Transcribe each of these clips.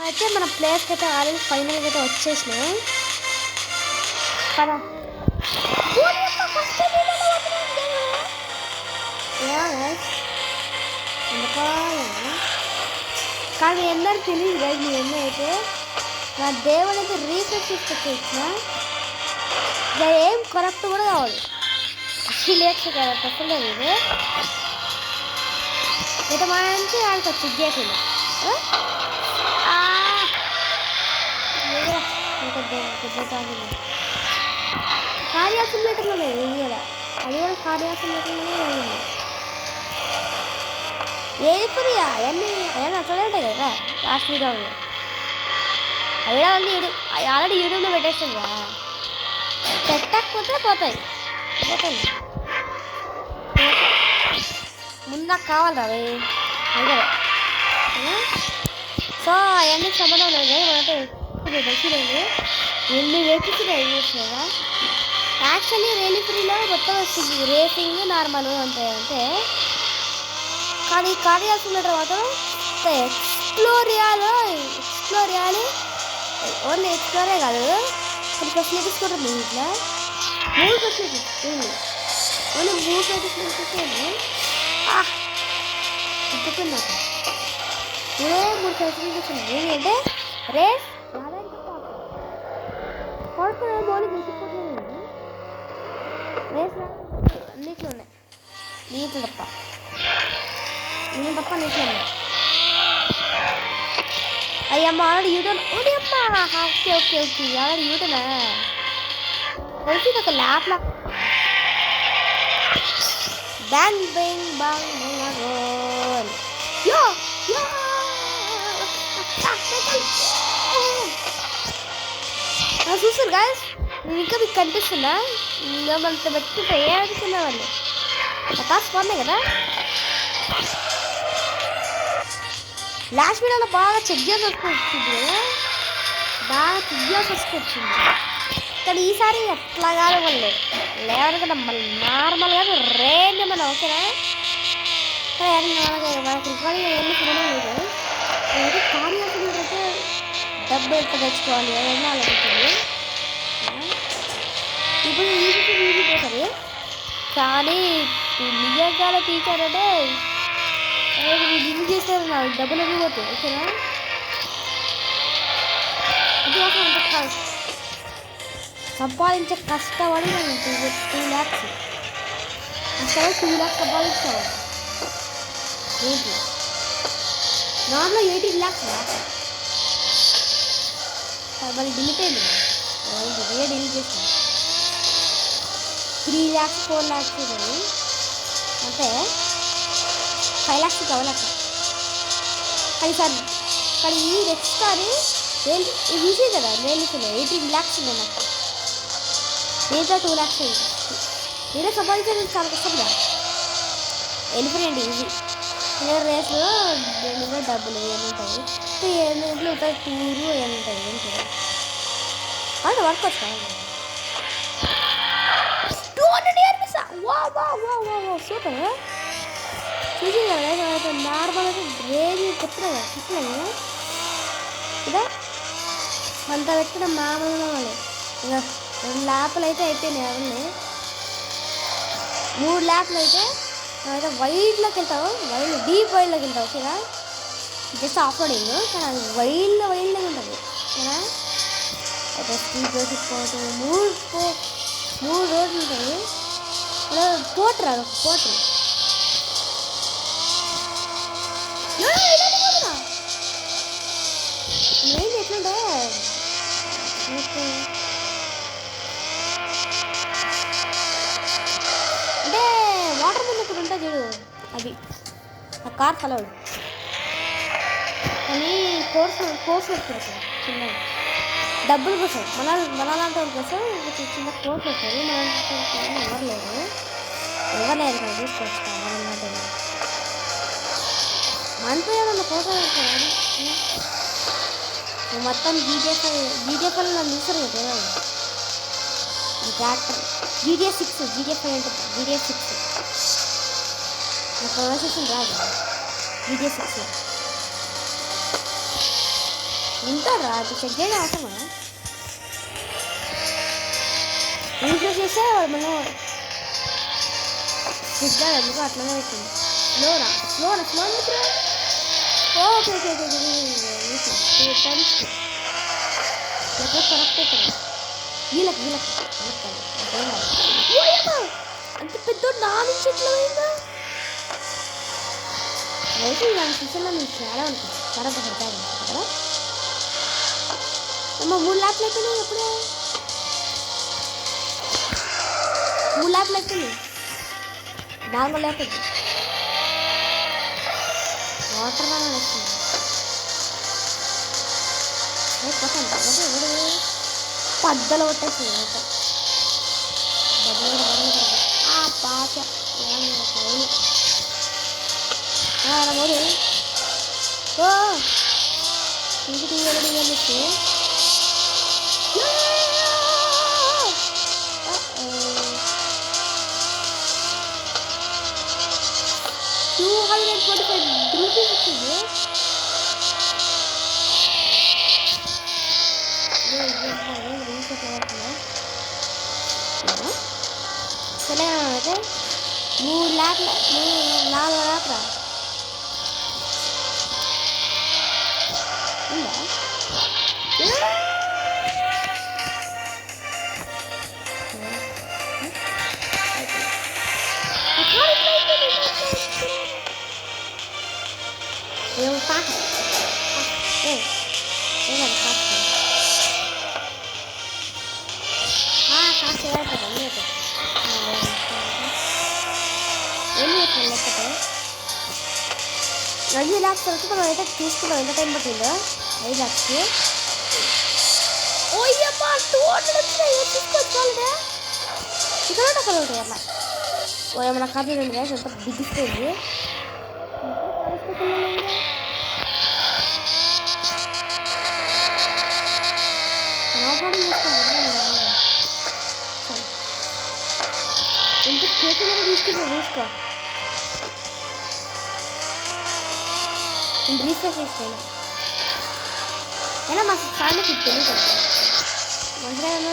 అయితే మన ప్లేస్కి అయితే ఆల్రెడీ ఫైనల్గా అయితే వచ్చేసినాయి కదా. కానీ ఎందరూ తెలియదు కదా మీ ఎన్నో అయితే నా దేవుడు అయితే రీసెర్చ్ తీసుకొచ్చిన ఏం కరెక్ట్ కూడా కావాలి లేక కదా తప్పలేదు. ఇది అయితే మంచి ఆడుకోవచ్చు చేయకుండా కార్యాసంలో లేదు ఇది కూడా, అది కూడా కార్యాసంలోనే ఉంది. ఏది పురియా అవన్నీ అవన్నీ అట్లనే ఉంటాయి కదా లాస్ట్ వీడియోలో. అవి అన్నీ ఆల్రెడీ యూట్యూబ్లో పెట్టేస్తాం కదా, పెట్టకపోతే పోతాయి ముందు నాకు కావాలి అవి అదే. సో అవన్నీ సంబంధం లేదు మనతో తెలిసిలేదు ఎన్ని వేపించినాయి చూసినా. యాక్చువల్లీ రేలీ ఫ్రీలో మొత్తం వస్తుంది రేసింగ్ నార్మల్ ఉంటాయి అంటే, కానీ కార్యాల్సిన తర్వాత ఎక్స్ప్లోర్ చేయాలి. ఓన్లీ ఎక్స్ప్లోరే కాదు కొన్ని ఫెసిలిటీస్ కూడా ఉంది ఇట్లా 3 ఫెసిలిటీస్ ఓన్లీ 3 ఫెసిలిటీస్ చెప్పింది నాకు 3 ఫెసిలిటీస్ ఉన్నాయి. ఏంటంటే రేస్ మోడీ తీసుకుంటుంది రేస్ అన్నిట్లో ఉన్నాయి. నీళ్ళు తప్ప నీళ్ళు ఉన్నాయి. అయ్యమ్మ ఆల్రెడీ యూటర్న్ అమ్మా ఓకే ఆల్రెడీ యూటర్నా వచ్చి ఒక ల్యాప్లా బ్యాంగ్ బ్యాంగ్ బాంగ్ రోల్ యో చూసారు గాయస్, నేను ఇంకా మీకు కనిపిస్తున్నా. ఇంకా మనతో పెట్టుకుంటే ఏ అనుకున్నా వాళ్ళు కాసు బాగున్నాయి కదా. లాస్ట్ వీడియోలో బాగా చెక్ చేసి వచ్చింది కదా, కానీ ఈసారి ఎట్లా కాదు వాళ్ళు లేవనుకున్నా మళ్ళీ నార్మల్గా రేంజ్ మన ఓకేనా. మనకి రికార్డింగ్ ఏమీ చూడడం లేదు. అయితే కార్యాలైతే డబ్బు ఎంత తెచ్చుకోవాలి ఏదైనా ఆలోచించింది. ఇప్పుడు ఈజీ పోతుంది, కానీ నిజంగా టీచర్ అంటే లింక్ చేస్తారు నాకు డబ్బులు పోతాయి ఓకేనా. ఇది అంత సంపాదించే కష్టపడి నేను 2 lakhs అసలు 2 lakhs సంపాదించాను. ఏంటి నార్మల్ 18 lakhs మళ్ళీ డిలీట్ అయింది డిలీట్ చేసాను. 3 lakhs 4 lakhs అంటే 5 lakhs కావాలి. కానీ ఈ నెక్స్ట్ సారి ఇది ఈజీ కదా నేను 18 lakhs ఉన్నాయి నాకు. దీంట్లో 2 lakhs నేనే సంపాదించేది చాలా కష్టం కదా. వెళ్ళిపోయండి ఈజీ రేస్లో దేనిలో డబ్బులు ఏముంటాయి ఏమింట్లో ఉంటాయి టూరు ఏముంటాయి ఏంటి అంటే వర్క్ వస్తాయి. 200 years సూపర్ చూసి కదా నార్మల్ అయితే రేంజ్ చెప్తున్నా కదా ఇదా అంత పెట్టిన మామూలుగా వాళ్ళు ఇక 2 lakhs అయితే అయిపోయినాయి. అవన్నీ 3 lakhs అయితే అయితే వైల్డ్లోకి వెళ్తావు, డీప్ వైల్డ్లోకి వెళ్తావు ఓకేనా. జస్ట్ ఆఫ్ రోడింగ్ కానీ అది వైల్డ్గా ఉంటుంది ఓకేనా. అయితే స్పీడ్ వేసిపోవటం 3 రోడ్లు ఉంటాయి. పోటరా పోటరు నేను ఎట్లుంటే అంటే వాటర్ ముందు ఇక్కడ ఉంటుంది చూడు అది ఆ కార్ కలవడు. కానీ కోర్స్ వస్తుంది చిన్నది డబ్బుల కోసం మనలాంటి వాళ్ళ కోసం చిన్న కోర్స్ వస్తుంది. ఎవరు లేరు కదా తీసుకోవచ్చు మనలాంటి మనతో ఏమన్నా కోర్స్ వస్తుంది. మొత్తం జీడిఎఫ్ఎల్ నన్ను చూస్తారు కదా ట్రాక్టర్ GTA 6 GTA 5 అంటే GTA 6 నాకు ప్రొనౌన్సియేషన్ రాదు GTA 6 ఉంటారా అది చెక్ చేయడం అవసరమా రీఫ్రెష్ చేస్తే మనం సిగ్నల్ ఎందుకు అట్లనే పెట్టింది స్లో ఓకే కరెక్ట్ అవుతుంది వీళ్ళకి అంత పెద్ద నాలుగు చెట్లు అయిందా అయితే ఇలాంటి కిచెన్లో మీకు చాలా ఉంటుంది కరెక్ట్ పడతాయి కదా అమ్మ 3 లాక్లు అయిపోయినాయి ఎప్పుడే 3 లాక్లు అయిపోయినాయి 4 లేకపోతే వాటర్ వల్ల వస్తుంది పద్దలు కొట్టేసింది పాత మూడు ఇంటికి తీయాలి 245 రూపీస్ వచ్చింది అయితే 3 లాక్ల 4 లాక్ల ఉందా Eu faço. Eu faço. faço essa bonita. Ele é Raju lakhs tarafı da böyle తీసుకున్న ఎంత టైం పట్టిందో 5 lakhs ఓయమ్మా 200 వచ్చాయి తీసుకోవాలిగా ఇక్కడ అక్కడ అట్లా ఓయమ్మా నా కాపీ ఉంది గైస్ ఎంత బిగిస్తుంది ఇంత కేసు మీద తీసుకో నేను రీసెర్చ్ చేస్తాను అయినా మాకు ఫ్యామిలీ తిప్పింది కదా మంచిగా ఆయన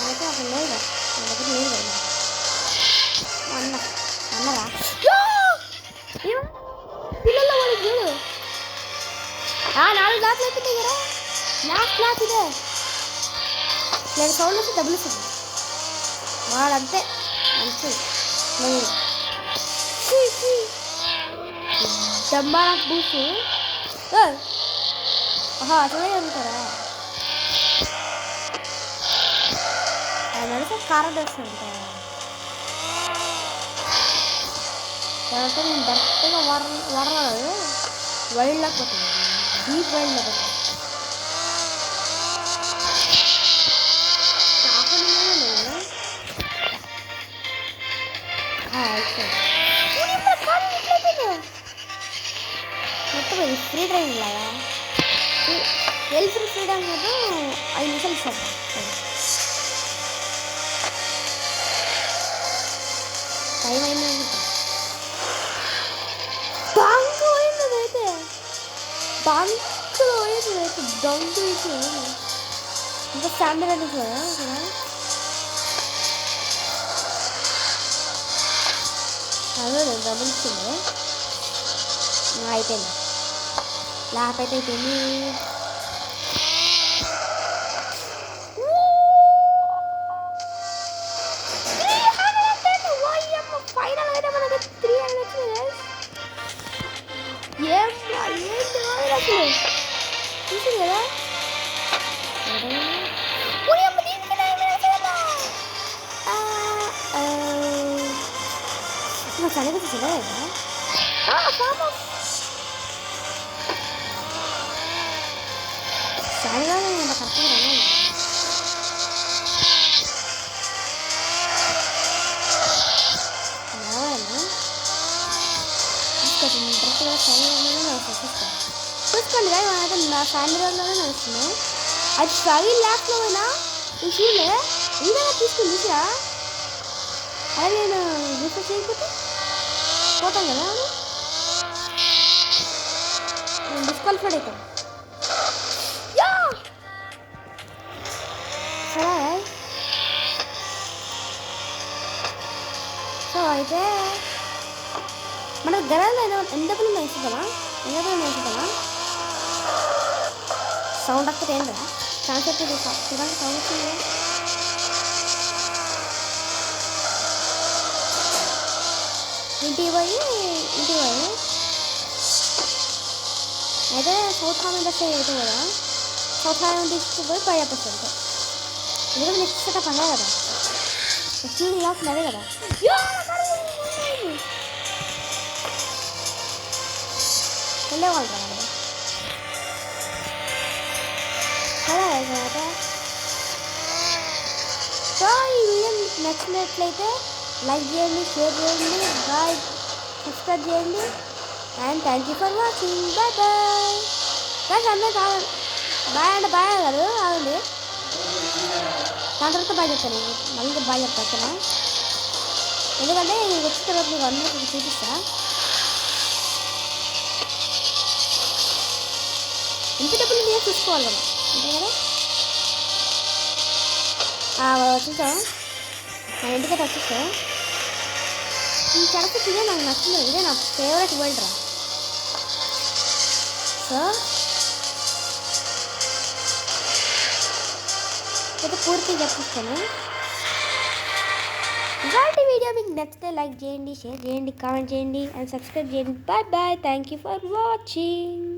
అయితే అక్కడ లేదు నా దగ్గర లేదు కదా అన్నరా పిల్లల్లో వాడికి చూడు 4 లాక్లు అయిపోయింది కదా లాస్ట్ లాక్ ఇదే నేను సౌండ్ వస్తే డబ్బులు ఇస్తుంది వాడంతే మంచిది డబ్బా బూసు అట్లనే ఉంటారా ఆయన నడితే కారం వేస్తుంటారా తర్వాత నేను డైరెక్ట్గా వరలేదు వైల్డ్లోకి పోతుంది డీప్ వైల్డ్లో పోతుంది మొత్తం ఫ్రీ డ్రైవింగ్ లాగా ఫ్రీ డ్రైవింగ్ కదా 5 నిమిషాలు ఇస్తాం టైం అయింది బంకు పోయింది అయితే బంకు వేసి ఇంకా స్టాండర్డ్ అని కదా అదే డబ్బులు ఇచ్చింది అయిపోయింది లాప్ అయితే అయిపోయింది ఫైనల్ అయితే మనకి 300 వచ్చింది చూసింది కదా చదివి చదవలేదా చదివా కరెక్ట్గా చూసుకోండి అయితే నా శాండ్రోడ్లోనే నడుస్తున్నాయి అది 5 లాక్స్లో పోయినా నేను చూడలే ఏదైనా తీసుకుని చూసా అదే నేను రిఫర్ చేయకపోతే పోతాం కదా నేను డిస్క్వాలిఫైడ్ అవుతాం సరే సో అయితే మనకు గరాలు ఎంతకులు వేసుకుందామా సౌండ్ అక్కడ ఏం కదా కాన్సెప్ట్ చూడండి సౌండ్ వచ్చింది ఇంటికి పోయి అయితే సౌత్ హామ్ ఇండస్ట్రీ అవుతుంది కదా సౌత్ హామ్ తీసుకుపోయి పై చెప్పేస్తాను ఎందుకంటే నెక్స్ట్ సెటప్ అదే కదా నెక్స్ట్ కాకుండా అదే కదా వెళ్ళేవాళ్ళు కదా సరే తర్వాత సో ఈ వీడియో మీకు నచ్చినట్లయితే లైక్ చేయండి షేర్ చేయండి సబ్స్క్రైబ్ చేయండి and thank you for watching bye bye అందరూ కావాలి బాయ్ కాదు కాదండి దాని తర్వాత బాయ్ చెప్తాను మళ్ళీ బాయ్ చెప్తాను ఎందుకంటే నేను వచ్చిన తర్వాత మీకు అందరికీ చూపిస్తా ఇంత డబ్బులు మీరు చూసుకోవాలి కదా అంతే కదా వచ్చేసాం నా ఇంటికి వచ్చేస్తా ఈ చడపతి ఇదే నాకు నచ్చింది ఇదే నా ఫేవరెట్ వరల్డ్ రా సో అయితే పూర్తిగా చెప్పిస్తాను ఇవాళ వీడియో మీకు నచ్చితే లైక్ చేయండి షేర్ చేయండి కామెంట్ చేయండి అండ్ సబ్స్క్రైబ్ చేయండి bye thank you for watching